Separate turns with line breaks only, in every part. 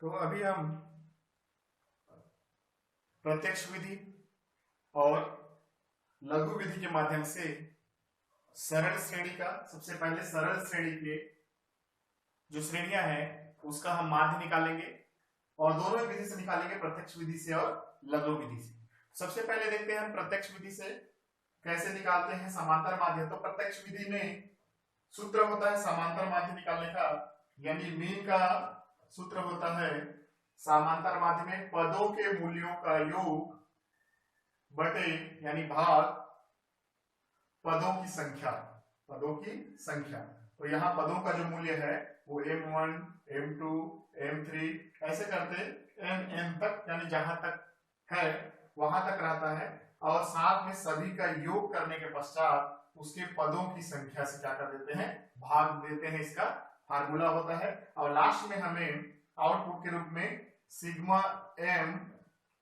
तो अभी हम प्रत्यक्ष विधि और लघु विधि के माध्यम से सरल श्रेणी का, सबसे पहले सरल श्रेणी के जो श्रेणियां हैं उसका हम माध्य निकालेंगे और दोनों विधि से निकालेंगे, प्रत्यक्ष विधि से और लघु विधि से। सबसे पहले देखते हैं हम प्रत्यक्ष विधि से कैसे निकालते हैं समांतर माध्य। तो प्रत्यक्ष विधि में सूत्र होता है समांतर माध्य निकालने का, यानी मीन का सूत्र होता है समांतर माध्य में पदों के मूल्यों का योग बटे यानी भाग पदों की संख्या। तो यहाँ पदों का जो मूल्य है वो m1, m2, m3 ऐसे करते m तक, यानी जहां तक है वहां तक रहता है, और साथ में सभी का योग करने के पश्चात उसके पदों की संख्या से क्या कर देते हैं, भाग देते हैं। इसका फार्मूला होता है और लास्ट में हमें आउटपुट के रूप में सिग्मा m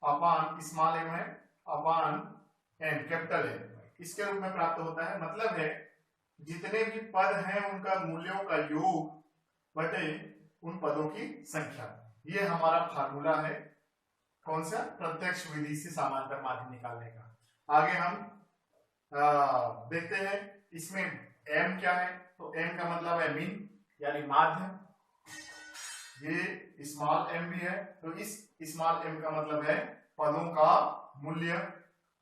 अपान स्मॉल m है अपान n कैपिटल M इसके रूप में प्राप्त होता है। मतलब है जितने भी पद हैं उनका मूल्यों का योग बटे उन पदों की संख्या। ये हमारा फार्मूला है कौन सा, प्रत्यक्ष विधि से समांतर माध्य निकालने का। आगे हम देखते हैं इसमें m क्या है। तो m का मतलब है मीन यानी माध्य, ये स्मॉल m भी है, तो इस स्मॉल m का मतलब है पदों का मूल्य,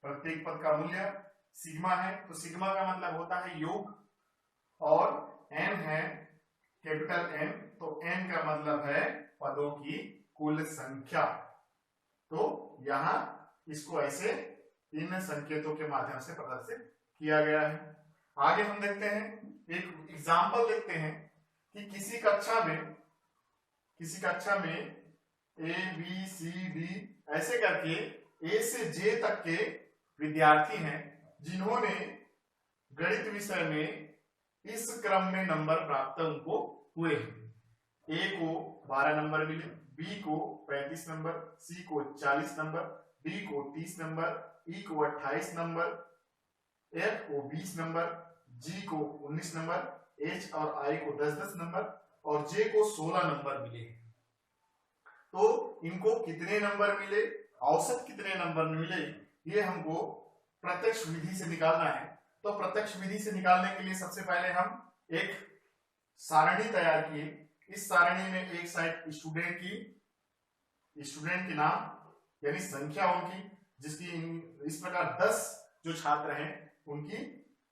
प्रत्येक पद का मूल्य। सिग्मा है तो सिग्मा का मतलब होता है योग, और n है कैपिटल M, तो n का मतलब है पदों की कुल संख्या। तो यहां इसको ऐसे इन संकेतों के माध्यम से प्रदर्शित किया गया है। आगे हम देखते हैं एक एग्जांपल देखते हैं कि किसी कक्षा में A B C D ऐसे करके A से J तक के विद्यार्थी हैं जिन्होंने गणित विषय में इस क्रम में नंबर प्राप्त उनको हुए हैं। A को 12 नंबर मिले, B को 35 नंबर, C को 40 नंबर, D को 30 नंबर, E को 28 नंबर, F को 20 नंबर, G को 19 नंबर, H और I को 10-10 नंबर और J को 16 नंबर मिले। तो इनको कितने नंबर मिले, औसत कितने नंबर मिले, ये हमको प्रत्यक्ष विधि से निकालना है। तो प्रत्यक्ष विधि से निकालने के लिए सबसे पहले हम एक सारणी तैयार किए। इस सारणी में एक साइड स्टूडेंट की नाम यानी संख्या उनकी, जिसकी इस प्रकार 10 जो छात्र हैं उनकी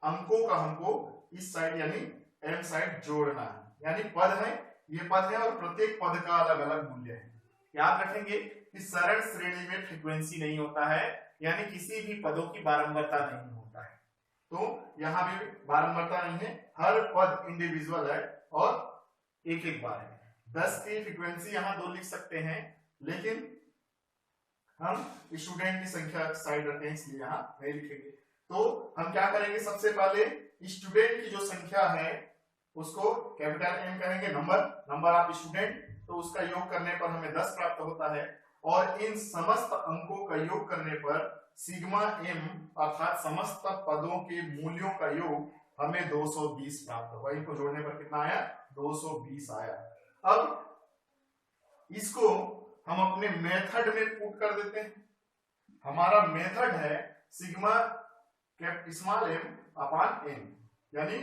अंकों का हमको इस साइड यानी m साइड जोड़ना है। यानी पद है, ये पद है और प्रत्येक पद का अलग अलग मूल्य है। याद रखेंगे कि सरल श्रेणी में फ्रीक्वेंसी नहीं होता है, यानी किसी भी पदों की बारंबारता नहीं होता है। तो यहाँ भी बारंबारता नहीं है, हर पद इंडिविजुअल है और एक एक बार है। 10 की फ्रीक्वेंसी यहाँ 2 लिख सकते हैं, लेकिन हम स्टूडेंट की संख्या साइड रखते हैं इसलिए यहाँ नहीं लिखेंगे। तो हम क्या करेंगे, सबसे पहले स्टूडेंट की जो संख्या है उसको कैपिटल M कहेंगे, नंबर ऑफ स्टूडेंट, तो उसका योग करने पर हमें 10 प्राप्त होता है, और इन समस्त अंकों का योग करने पर सिग्मा M अर्थात समस्त पदों के मूल्यों का योग हमें 220 प्राप्त होगा। इनको जोड़ने पर कितना आया, 220 आया। अब इसको हम अपने मेथड में पुट कर देते हैं। हमारा मेथड है सिग्मा स्मॉल m अपान n, यानी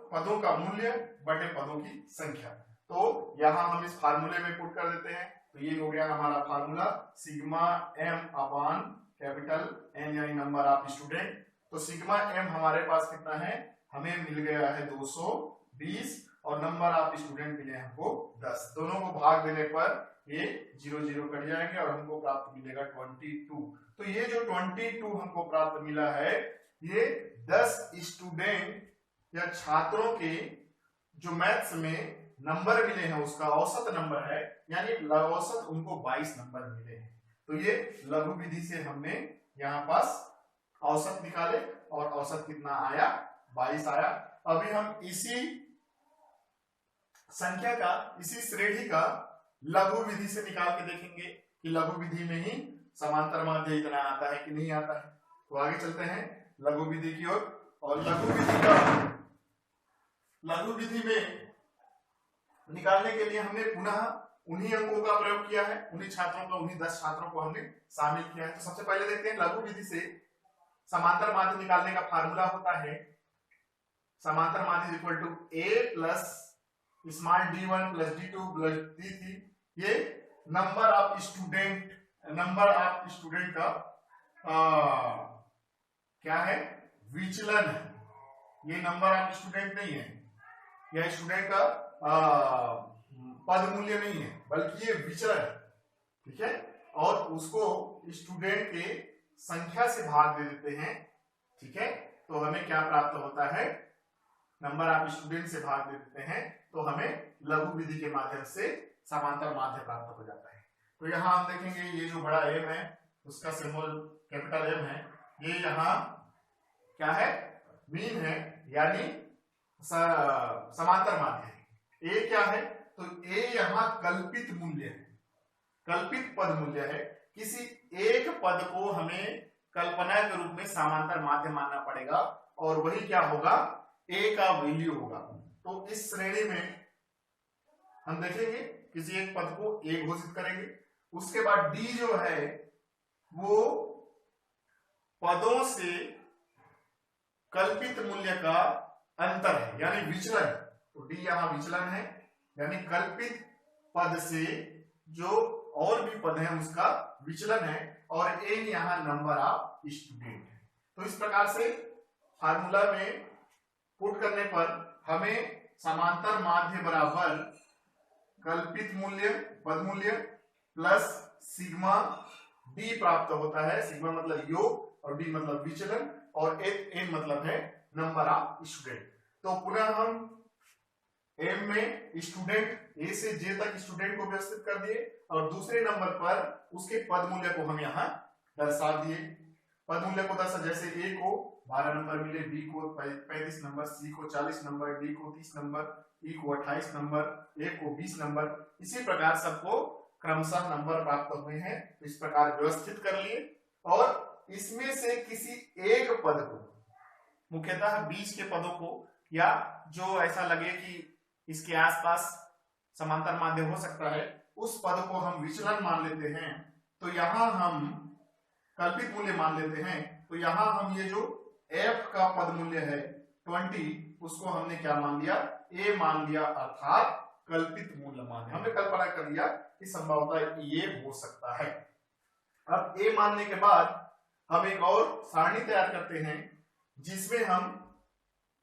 पदों का मूल्य बटे पदों की संख्या। तो यहां हम इस फार्मूले में पुट कर देते हैं। तो ये हो गया हमारा फार्मूला सिग्मा m अपान कैपिटल N यानी नंबर ऑफ स्टूडेंट। तो सिग्मा m हमारे पास कितना है, हमें मिल गया है 220 और नंबर ऑफ स्टूडेंट मिले हमको 10। दोनों को भाग देने पर ये 0-0 कट जाएंगे और हमको प्राप्त मिलेगा 22। तो ये जो 22 हमको प्राप्त मिला है, ये 10 स्टूडेंट या छात्रों के जो मैथ्स में नंबर मिले हैं उसका औसत नंबर है, यानी औसत उनको 22 नंबर मिले हैं। तो ये लघु विधि से हमने यहाँ पास औसत निकाले और औसत कितना आया, 22 आया। अभी हम इसी संख्या का, इसी श्रेणी का लघु विधि से निकाल के देखेंगे कि लघु विधि में ही समांतर माध्य इतना आता है कि नहीं आता है। तो आगे चलते हैं लघु विधि की ओर। और लघु विधि में निकालने के लिए हमने पुनः उन्हीं अंकों का प्रयोग किया है, उन्हीं छात्रों का, उन्हीं 10 छात्रों को हमने शामिल किया है। तो सबसे पहले देखते हैं लघु विधि से समांतर माध्य निकालने का फार्मूला होता है समांतर माध्य equal to a plus small d1 plus d2 plus d3। ये नंबर ऑफ स्टूडेंट का क्या है, विचलन है। ये नंबर ऑफ स्टूडेंट नहीं है, यह स्टूडेंट का पद मूल्य नहीं है, बल्कि ये विचलन है, ठीक है। और उसको स्टूडेंट के संख्या से भाग दे देते हैं, ठीक है। तो हमें क्या प्राप्त होता है, नंबर ऑफ स्टूडेंट से भाग दे देते हैं, तो हमें लघु विधि के माध्यम से समांतर माध्य प्राप्त हो जाता है। तो यहाँ हम देखेंगे ये जो बड़ा एम है उसका सिंबल कैपिटल एम है, ये यहाँ क्या है, मीन है, यानी समांतर माध्य है। ए क्या है, तो ए यहाँ कल्पित मूल्य है, कल्पित पद मूल्य है। किसी एक पद को हमें कल्पना के रूप में समांतर माध्य मानना पड़ेगा और वही क्या होगा, ए का वैल्यू होगा। तो इस श्रेणी में हम देखेंगे किसी एक पद को ए घोषित करेंगे, उसके बाद डी जो है वो पदों से कल्पित मूल्य का अंतर है, यानी विचलन। तो डी यहाँ विचलन है, यानी कल्पित पद से जो और भी पद है उसका विचलन है, और ए यहाँ नंबर ऑफ स्टूडेंट है। तो इस प्रकार से फार्मूला में पुट करने पर हमें समांतर माध्य बराबर कल्पित मूल्य, पद मूल्य प्लस सिग्मा डी प्राप्त होता है। सिग्मा मतलब योग और डी मतलब विचलन और एन मतलब है नंबर ऑफ स्टूडेंट। तो पुनः हम एम में स्टूडेंट ए से जे तक स्टूडेंट को व्यवस्थित कर दिए और दूसरे नंबर पर उसके पद मूल्य को हम यहाँ दर्शा दिए। पद मूल्य को दर्शा, जैसे ए को 12 नंबर मिले, बी को 35 नंबर, सी को 40 नंबर, डी को 30 नंबर, ई को 28 नंबर, ए को 20 नंबर। इसी प्रकार सबको क्रमशः नंबर प्राप्त हुए हैं। तो इस प्रकार व्यवस्थित कर लिए और इसमें से किसी एक पद को, मुख्यतः बीच के पदों को या जो ऐसा लगे कि इसके आसपास समांतर माध्य हो सकता है, उस पद को हम विचलन मान लेते हैं। तो यहां हम कल्पित मूल्य मान लेते हैं। तो यहां हम ये जो f का पद मूल्य है 20, उसको हमने क्या मान लिया, a मान लिया, अर्थात कल्पित मूल्य मान। हमने कल्पना कर लिया कि संभवतः ये हो सकता है। अब a मानने के बाद हम एक और सारणी तैयार करते हैं जिसमें हम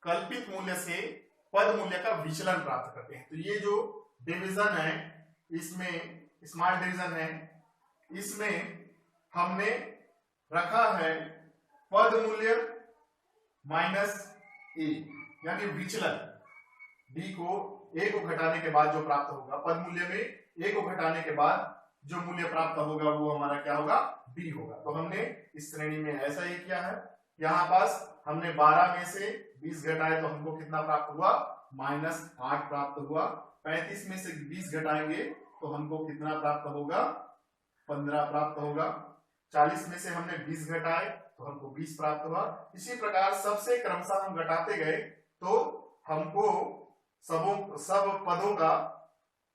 कल्पित मूल्य से पद मूल्य का विचलन प्राप्त करते हैं। तो ये जो डिवीजन है, इसमें स्मॉल डिवीजन है, इसमें हमने रखा है पद मूल्य माइनस ए, यानी विचलन। डी को ए को घटाने के बाद जो प्राप्त होगा, पद मूल्य में ए को घटाने के बाद जो मूल्य प्राप्त होगा वो हमारा क्या होगा, डी होगा। तो हमने इस श्रेणी में ऐसा ही किया है। यहाँ पास हमने 12 में से 20 घटाए तो हमको कितना प्राप्त हुआ, -8 प्राप्त हुआ। 35 में से 20 घटाएंगे तो हमको कितना प्राप्त होगा, 15 प्राप्त होगा। 40 में से हमने 20 घटाए तो हमको 20 प्राप्त हुआ। इसी प्रकार सबसे क्रमशः हम घटाते गए तो हमको सब पदों का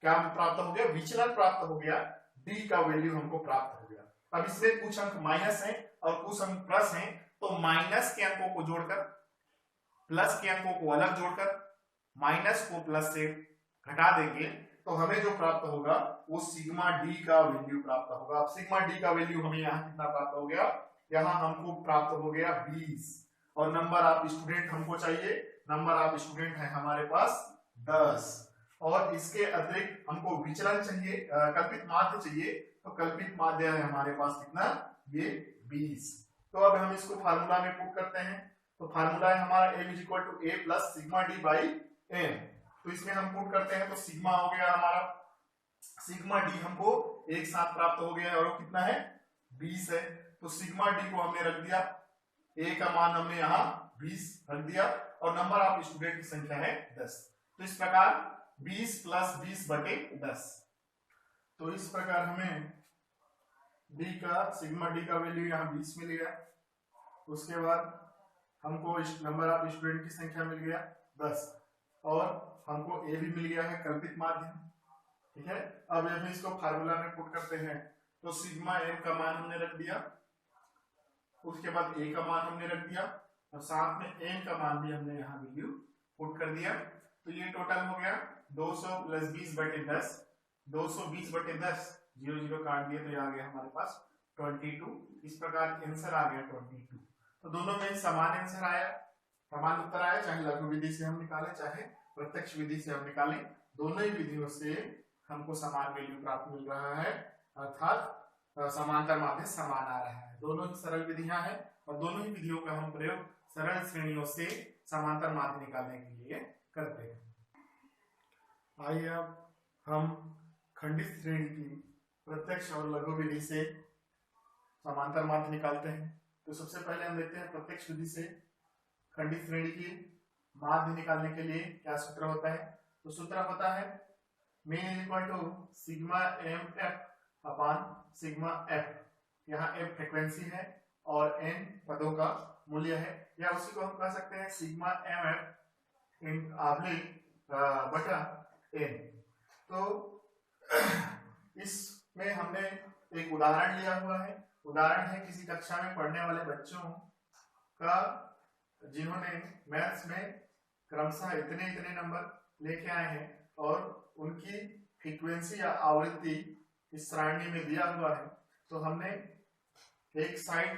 क्या प्राप्त हो गया, विचलन प्राप्त हो गया, डी का वैल्यू हमको प्राप्त हो गया। अब इसमें कुछ अंक माइनस हैं और कुछ अंक प्लस हैं, तो माइनस के अंकों को जोड़कर प्लस के अंकों को अलग जोड़कर माइनस को प्लस से घटा देंगे तो हमें जो प्राप्त होगा वो सिग्मा डी का वैल्यू प्राप्त होगा। अब सिग्मा डी का वैल्यू हमें यहाँ कितना प्राप्त हो गया, यहाँ हमको प्राप्त हो गया 20 और नंबर ऑफ स्टूडेंट हमको चाहिए, नंबर ऑफ स्टूडेंट है हमारे पास 10 और इसके अतिरिक्त हमको विचलन चाहिए, कल्पित माध्य चाहिए। तो कल्पित माध्य है हमारे पास कितना, ये 20। तो अब हम इसको फार्मूला में पुट करते हैं। तो फार्मूला है हमारा m = a plus sigma D by n। तो इसमें हम पुट करते हैं तो सिग्मा हो गया हमारा, सिग्मा डी हमको एक साथ प्राप्त हो गया और वो कितना है, 20 है। तो सिग्मा डी को हमने रख दिया, a का मान हमने यहाँ 20 रख दिया और नंबर ऑफ स्टूडेंट की संख्या है 10। तो इस प्रकार 20 + 20/10। तो इस प्रकार हमें डी का, सिग्मा डी का वैल्यू यहाँ 20 मिल गया। उसके बाद हमको नंबर ऑफ स्टूडेंट की संख्या मिल गया 10 और हमको ए भी मिल गया है कल्पित माध्यम, ठीक है। अब जब इसको फार्मूला में पुट करते हैं तो सिग्मा एम का मान हमने रख दिया, उसके बाद ए का मान हमने रख दिया और साथ में एन का मान भी हमने यहाँ वैल्यू पुट कर दिया। तो ये टोटल हो गया 200 + 20/10, 220/10, 0 0 काट दिए तो ये आ गया हमारे पास 22। इस प्रकार आंसर आ गया 22। तो दोनों में समान आंसर आया, समान उत्तर आया, चाहे लघु विधि से हम निकालें चाहे प्रत्यक्ष विधि से हम निकालें, दोनों ही विधियों से हमको समान वैल्यू प्राप्त मिल रहा है, अर्थात समांतर माध्य समान आ रहा है। दोनों ही सरल विधियां हैं और दोनों ही विधियों का हम प्रयोग सरल श्रेणियों से समांतर माध्य निकालने के लिए करते हैं। आइए अब हम खंडित श्रेणी की प्रत्यक्ष और लघु विधि से समांतर माध्य निकालते हैं। तो सबसे पहले हम देखते हैं प्रत्यक्ष विधि से खंडित श्रेणी की माध्य निकालने के लिए क्या सूत्र होता है। तो सूत्र होता है mean = sigma M F upon sigma F. यहाँ एफ फ्रीक्वेंसी है और एन पदों का मूल्य है, या उसी को हम कह सकते हैं सिग्मा एम एफ इन बटा एन। तो इसमें हमने एक उदाहरण लिया हुआ है। उदाहरण है किसी कक्षा में पढ़ने वाले बच्चों का जिन्होंने मैथ्स में क्रमशः इतने इतने नंबर लेके आए हैं और उनकी फ्रीक्वेंसी या आवृत्ति इस सारणी में दिया हुआ है। तो हमने एक साइड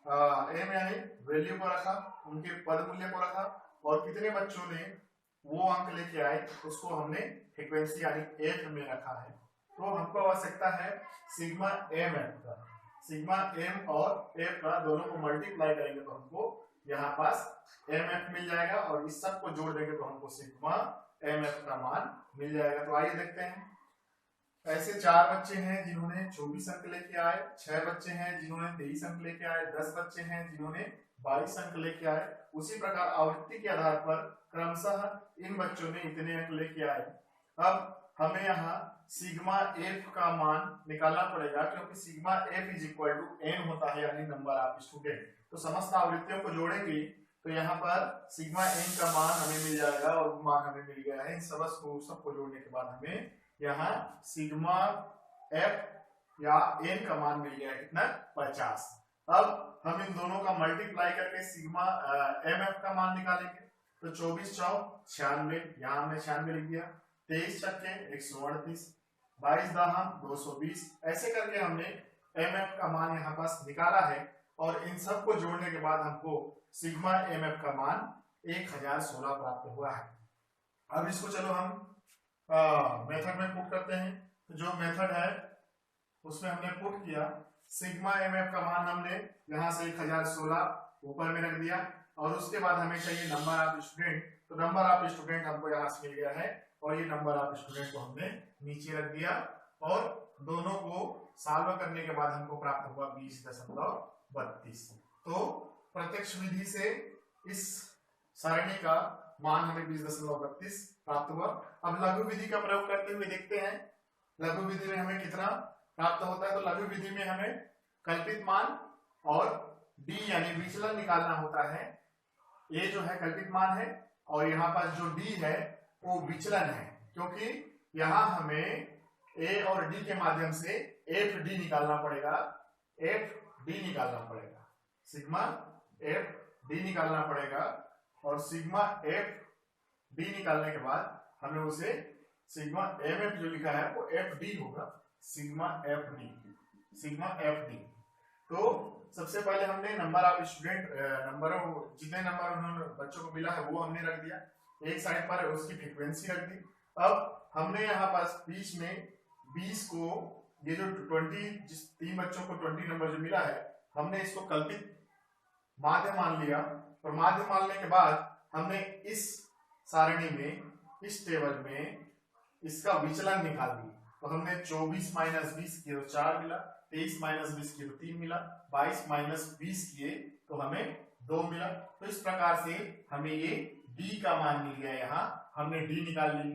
एम यानी वैल्यू को रखा, उनके पद मूल्य को रखा और कितने बच्चों ने वो अंक लेके आए उसको हमने फ्रीक्वेंसी यानी एफ में रखा है। तो हमको आवश्यकता है सिग्मा एम एफ का। सिग्मा एम और एफ का दोनों को मल्टीप्लाई करेंगे तो हमको यहाँ पास एम एफ मिल जाएगा और इस सब को जोड़ देंगे तो हमको सिग्मा एम एफ का मान मिल जाएगा। तो आइए देखते हैं। ऐसे 4 बच्चे हैं जिन्होंने 24 अंक लेके आए, 6 बच्चे हैं जिन्होंने 23 अंक लेके आए, 10 बच्चे हैं जिन्होंने 22 अंक लेके आए। उसी प्रकार आवृत्ति के आधार पर क्रमशः इन बच्चों ने इतने अंक लेके आए। अब हमें यहाँ सिग्मा एफ का मान निकालना पड़ेगा क्योंकि सिग्मा एफ = n होता है यानी नंबर ऑफ स्टूडेंट। तो समस्त आवृत्तियों को जोड़ेंगे तो यहाँ पर सिग्मा n का मान हमें मिल जाएगा और मान हमें मिल गया है। इन सबको जोड़ने के बाद हमें यहाँ सिग्मा एफ या n का मान मिल गया कितना 50। अब हम इन दोनों का मल्टीप्लाई करके सिग्मा एम एफ का मान निकालेंगे। तो 24 चौक 96, यहाँ हमने 96 लिख दिया, 23 छक्के 138, 22 दहम 220। ऐसे करके हमने एम एफ का मान यहाँ पास निकाला है और इन सब को जोड़ने के बाद हमको सिग्मा एम एफ का मान 1016 प्राप्त हुआ है। अब इसको चलो हम मेथड में पुट करते हैं। तो जो मेथड है उसमें हमने पुट किया, सिग्मा एम एफ का मान हमने यहाँ से 1016 ऊपर में रख दिया और उसके बाद हमें चाहिए नंबर ऑफ स्टूडेंट। तो नंबर ऑफ स्टूडेंट हमको यहाँ से मिल गया है और ये नंबर ऑफ स्टूडेंट को हमने नीचे रख दिया और दोनों को सॉल्व करने के बाद हमको प्राप्त हुआ 20.32। तो प्रत्यक्ष विधि से इस सारणी का मान हमें 20.32 प्राप्त हुआ। अब लघु विधि का प्रयोग करते हुए देखते हैं लघु विधि में हमें कितना प्राप्त होता है। तो लघु विधि में हमें कल्पित मान और डी यानी विचलन निकालना होता है। ए जो है कल्पित मान है और यहाँ पर जो डी है वो विचलन है, क्योंकि यहाँ हमें ए और डी के माध्यम से एफ डी निकालना पड़ेगा। एफ डी निकालना पड़ेगा, सिग्मा एफ डी निकालना पड़ेगा और सिग्मा एफ डी निकालने के बाद हमें उसे सिग्मा एम एफ जो लिखा है वो एफ डी होगा, sigma F D, sigma F D. तो सबसे पहले हमने नंबर ऑफ स्टूडेंट जितने नंबर उन्होंने बच्चों को मिला है वो हमने रख दिया एक साइड पर, उसकी फ्रीक्वेंसी रख दी। अब हमने यहाँ पास बीच में 20 को ये जो 20 जिस 3 बच्चों को 20 नंबर जो मिला है हमने इसको कल्पित माध्य मान लिया और माध्य मानने के बाद हमने इस सारणी में इस टेबल में इसका विचलन निकाल दिया। तो हमने 24 - 20 किए तो 4 मिला, 23 - 20 किए तो 3 मिला, 22 - 20 किए तो हमें 2 मिला। तो इस प्रकार से हमें ये डी का मान मिल गया, यहाँ हमने डी निकाल ली।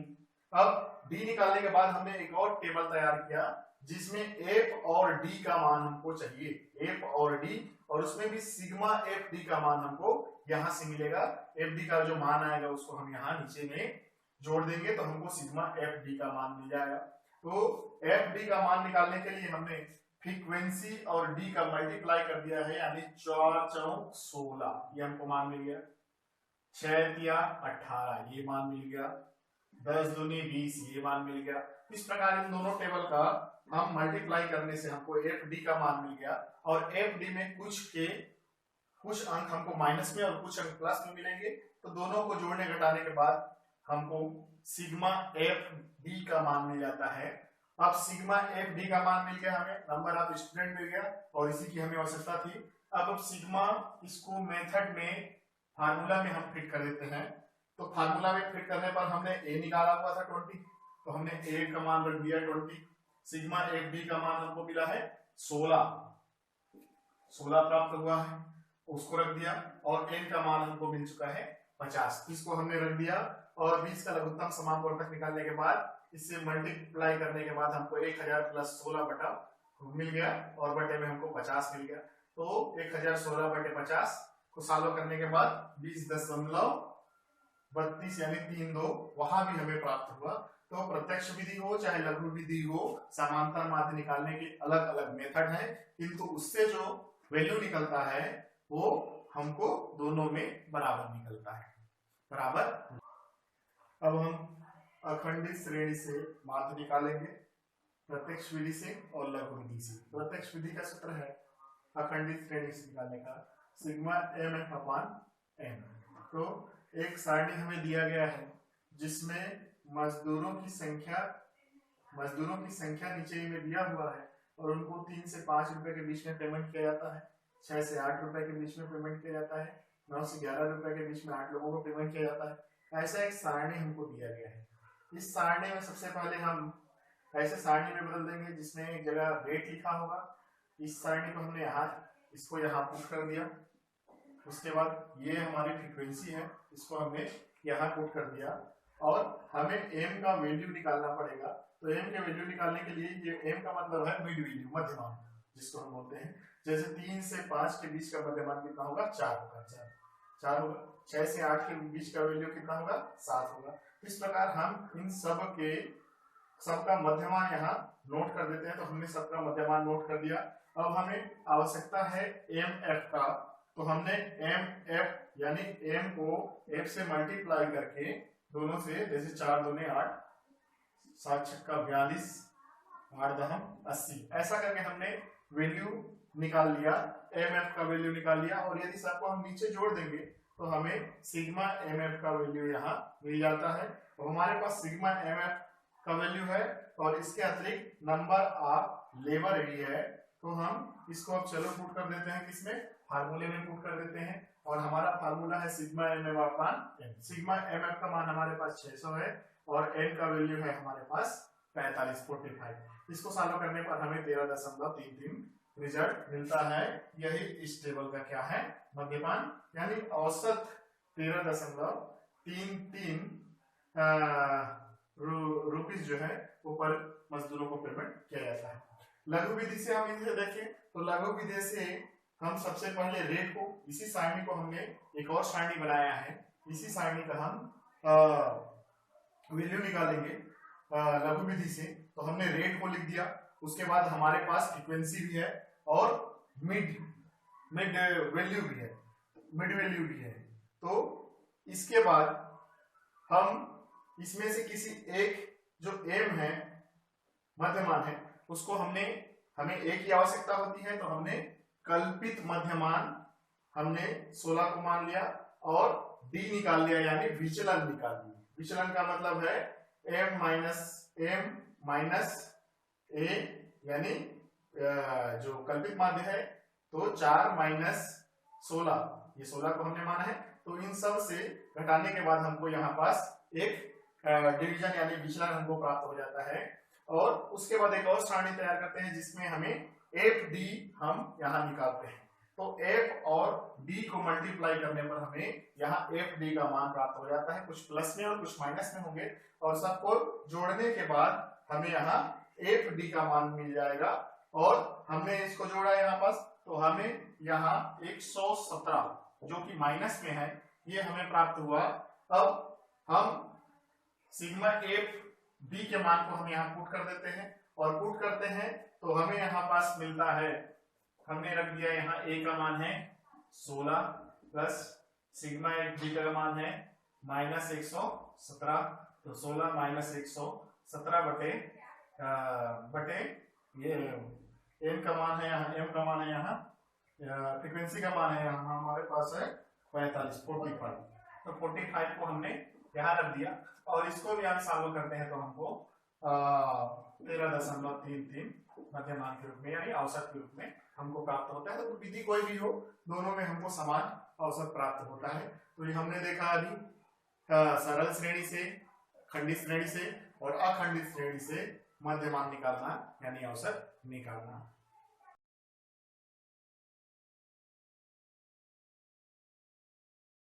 अब डी निकालने के बाद हमने एक और टेबल तैयार किया जिसमें एफ और डी का मान हमको चाहिए, एफ और डी, और उसमें भी सिग्मा एफ डी का मान हमको यहाँ से मिलेगा। एफ डी का जो मान आएगा उसको हम यहाँ नीचे में जोड़ देंगे तो हमको सिग्मा एफ डी का मान मिल जाएगा। तो एफ डी का मान निकालने के लिए हमने फ्रीक्वेंसी और डी का मल्टीप्लाई कर दिया है, यानी 4 चौक 16 ये हमको मान मिल गया। 6 तिया 18 ये मान मिल गया। 10 दूनी 20 ये मान मिल गया। इस प्रकार इन दोनों टेबल का हम मल्टीप्लाई करने से हमको एफ डी का मान मिल गया। और एफ डी में कुछ अंक हमको माइनस में और कुछ अंक प्लस में मिलेंगे। तो दोनों को जोड़ने घटाने के बाद हमको सिग्मा एफ डी का मान मिल जाता है। अब सिग्मा एफ डी का मान मिल गया, हमें नंबर ऑफ स्टूडेंट मिल गया और इसी की हमें आवश्यकता थी। अब सिग्मा इसको मेथड में फार्मूला में हम फिट कर देते हैं। तो फार्मूला में फिट करने पर हमने ए निकाला हुआ था 20, तो हमने ए का मान रख दिया 20। सिग्मा एफ डी का मान हमको मिला है 16 प्राप्त हुआ है, उसको रख दिया। और एन का मान हमको मिल चुका है 50, इसको हमने रख दिया। और 20 का लघुत्तम समापवर्तक निकालने के बाद इससे मल्टीप्लाई करने के बाद हमको 1000 प्लस 16 बटा मिल गया और बटे में हमको 50 मिल गया। तो 1016 बटे 50 को सॉल्व करने के बाद 20.32 यानी 32 वहां भी हमें प्राप्त हुआ। तो प्रत्यक्ष विधि हो चाहे लघु विधि हो, समांतर माध्य निकालने के अलग अलग मेथड है, किंतु उससे जो वैल्यू निकलता है वो हमको दोनों में बराबर निकलता है, बराबर। अब हम अखंडित श्रेणी से माध्य निकालेंगे, प्रत्यक्ष विधि से और लघु विधि से। प्रत्यक्ष विधि का सूत्र है अखंडित श्रेणी से निकालने का सिग्मा एम एफ अपान एन। तो एक सारणी हमें दिया गया है जिसमें मजदूरों की संख्या नीचे में दिया हुआ है और उनको 3 से 5 रुपए के बीच में पेमेंट किया जाता है, 6 से 8 रुपए के बीच में पेमेंट किया जाता है, 9 से 11 रुपए के बीच में 8 लोगों को पेमेंट किया जाता है। ऐसा एक सारणी हमको दिया गया है। इस सारणी में सबसे पहले हम ऐसे सारणी में बदल देंगे जिसमें एक जगह रेट लिखा होगा। इस सारणी को हमने इसको यहाँ पुट कर दिया। उसके बाद ये हमारी फ्रीक्वेंसी है, इसको हमने यहाँ पुट कर दिया और हमें m का वैल्यू निकालना पड़ेगा। तो m के वैल्यू निकालने के लिए ये m का मतलब है मिड वैल्यू, मध्यमान जिसको हम बोलते हैं। जैसे 3 से 5 के बीच का मध्यमान कितना होगा, 4 होगा। 4 होगा। 6 से 8 के बीच का वैल्यू कितना होगा, 7 होगा। इस प्रकार हम इन सबका मध्यमान यहाँ नोट कर देते हैं। तो हमने सबका मध्यमान नोट कर दिया। अब हमें आवश्यकता है एम एफ का, तो हमने एम एफ यानी एम को एफ से मल्टीप्लाई करके दोनों से, जैसे 4 दूने 8, 7 छक्का 42, 8 दहम 80, ऐसा करके हमने वैल्यू निकाल लिया, एम एफ का वैल्यू निकाल लिया। और यदि सबको हम नीचे जोड़ देंगे तो हमें सिग्मा एम एफ का वैल्यू यहाँ मिल जाता है। तो हमारे पास सिग्मा एम एफ का वैल्यू है और इसके अतिरिक्त नंबर ऑफ लेबर भी है। तो हम इसको अब चलो पुट कर देते हैं, किसमें, फार्मूले में पुट कर देते हैं। और हमारा फार्मूला है सिग्मा एम एफ अपान एन। सिग्मा एम एफ का मान हमारे पास 600 है और एन का वैल्यू है हमारे पास 45। इसको सॉल्व करने पर हमें 13.33 रिजल्ट मिलता है। यही इस टेबल का क्या है, मध्यमान, यानी औसत 13.33 रुपीस जो है ऊपर मजदूरों को पेमेंट किया जाता है। लघु विधि से हम इसे देखें तो लघु विधि से हम सबसे पहले रेट को, इसी सारणी को हमने एक और सारणी बनाया है, इसी सारणी का हम वैल्यू निकालेंगे लघु विधि से। तो हमने रेट को लिख दिया, उसके बाद हमारे पास फ्रीक्वेंसी भी है और मिड वैल्यू भी है। तो इसके बाद हम इसमें से किसी एक जो एम है, मध्यमान है, उसको हमें एक की आवश्यकता होती है। तो हमने कल्पित मध्यमान हमने 16 को मान लिया और डी निकाल लिया, यानी विचलन निकाल लिया। विचलन का मतलब है एम माइनस ए, यानी जो कल्पित माध्य है। तो 4 माइनस 16, ये 16 को हमने माना है। तो इन सब से घटाने के बाद हमको यहाँ पास एक डिवीजन यानी विचलन हमको प्राप्त हो जाता है। और उसके बाद एक और सारणी तैयार करते हैं जिसमें हमें एफ डी हम यहाँ निकालते हैं। तो एफ और डी को मल्टीप्लाई करने पर हमें यहाँ एफ डी का मान प्राप्त हो जाता है। कुछ प्लस में और कुछ माइनस में होंगे और सबको जोड़ने के बाद हमें यहाँ एफ डी का मान मिल जाएगा। और हमने इसको जोड़ा यहाँ पास, तो हमें यहाँ 117 जो कि माइनस में है, ये हमें प्राप्त हुआ। अब हम सिग्मा एफ बी के मान को हम यहाँ पुट कर देते हैं और पुट करते हैं तो हमें यहाँ पास मिलता है, हमने रख दिया यहाँ ए का मान है 16 प्लस सिग्मा एफ बी का मान है -117, तो 16 -117 बटे ये एम का मान है यहाँ, एम का मान है यहाँ, फ्रीक्वेंसी का मान है यहाँ हमारे पास है 45 तो 45 को हमने यहाँ रख दिया और इसको भी हम सॉल्व करते हैं तो हमको 13.33 मध्यमान के रूप में यानी औसत के रूप में हमको प्राप्त होता है। तो विधि कोई भी हो, दोनों में हमको समान औसत प्राप्त होता है। तो ये हमने देखा अभी सरल श्रेणी से, खंडित श्रेणी से और अखंडित श्रेणी से मध्यमान निकालना यानी औसत निकालना।